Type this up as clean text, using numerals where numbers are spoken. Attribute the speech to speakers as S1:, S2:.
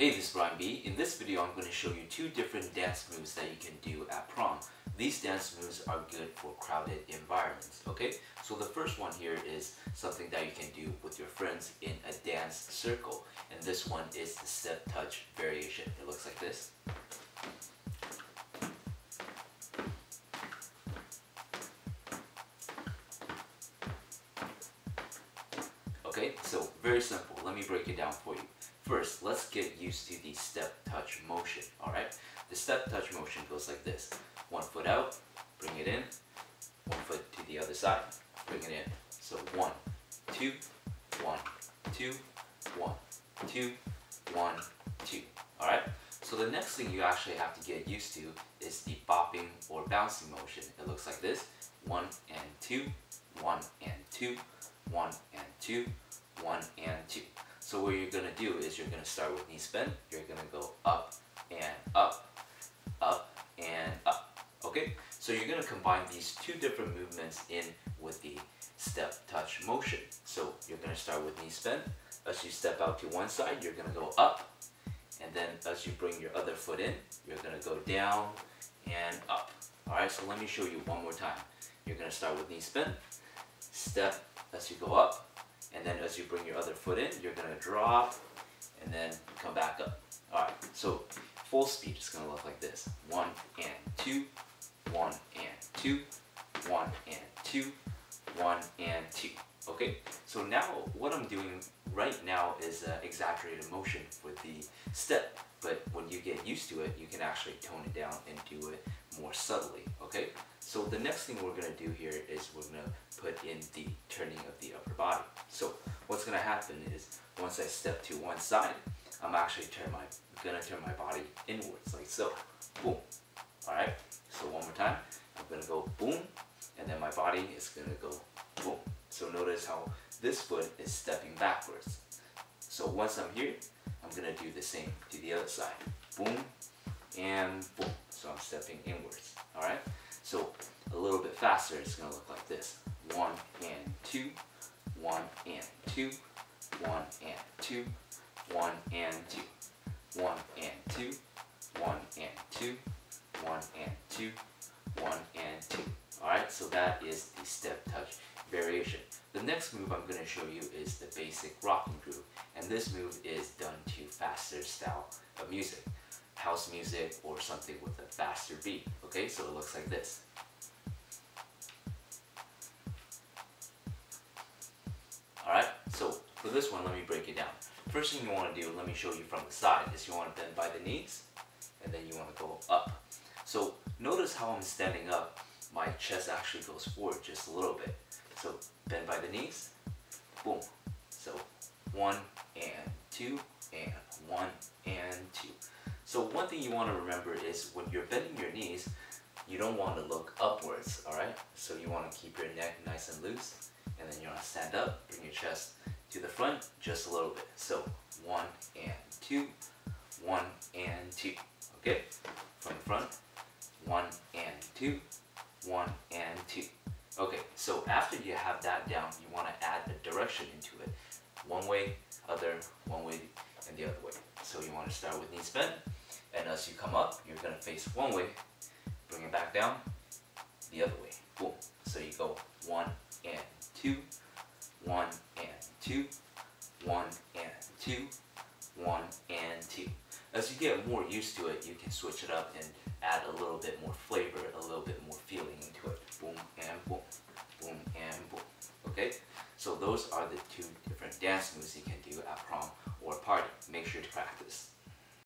S1: Hey, this is Brian B. In this video, I'm going to show you two different dance moves that you can do at prom. These dance moves are good for crowded environments, okay? So the first one here is something that you can do with your friends in a dance circle. And this one is the step touch variation. It looks like this. Okay, so very simple. Let me break it down for you. First, let's get used to the step touch motion, alright? The step touch motion goes like this. One foot out, bring it in. One foot to the other side, bring it in. So 1, 2, 1, 2, 1, 2, 1, 2. Alright? So the next thing you actually have to get used to is the bopping or bouncing motion. It looks like this. 1 and 2, 1 and 2, 1 and 2, 1 and 2. So what you're going to do is you're going to start with knees bent. You're going to go up and up, up and up. Okay? So you're going to combine these two different movements in with the step touch motion. So you're going to start with knees bent. As you step out to one side, you're going to go up. And then as you bring your other foot in, you're going to go down and up. Alright, so let me show you one more time. You're going to start with knees bent. Step as you go up. And then as you bring your other foot in, you're going to drop and then come back up. Alright, so full speed is going to look like this. 1 and 2, 1 and 2, 1 and 2, 1 and 2. Okay, so now what I'm doing right now is exaggerated motion for the step. But when you get used to it, you can actually tone it down and do it more subtly. Okay, so the next thing we're going to do here is we're going to put in the turning of the upper body. So what's going to happen is once I step to one side, I'm actually going to turn my body inwards like so. Boom. Alright, so one more time. I'm going to go boom, and then my body is going to go boom. So notice how this foot is stepping backwards. So once I'm here, I'm going to do the same to the other side. Boom and boom. So I'm stepping inwards. Alright? So a little bit faster, it's going to look like this. 1 and 2, 1 and 2, 1 and 2, 1 and 2, 1 and 2, 1 and 2, 1 and 2, 1 and 2. Alright, so that is the step touch variation. The next move I'm going to show you is the basic rocking groove. And this move is done to faster style of music. House music or something with a faster beat. Okay, so it looks like this. Alright, so for this one, let me break it down. First thing you want to do, let me show you from the side, is you want to bend by the knees, and then you want to go up. So notice how I'm standing up, my chest actually goes forward just a little bit. So bend by the knees, boom. So 1 and 2 and 1 and 2. So one thing you want to remember is when you're bending your knees, you don't want to look upwards, alright? So you want to keep your neck nice and loose, and then you want to stand up, bring your chest to the front just a little bit. So 1 and 2, 1 and 2. Okay? From the front, 1 and 2, 1 and 2. Okay, so after you have that down, you want to add a direction into it. One way, other, one way, and the other way. So you want to start with knees bent, and as you come up, you're going to face one way, bring it back down, the other way. Boom. So you go 1 and 2, 1 and 2, 1 and 2, 1 and 2. As you get more used to it, you can switch it up and add a little bit more flavor, a little bit more feeling into it. Boom and boom, boom and boom. Okay? So those are the two different dance moves you can do at prom or party. Make sure to practice.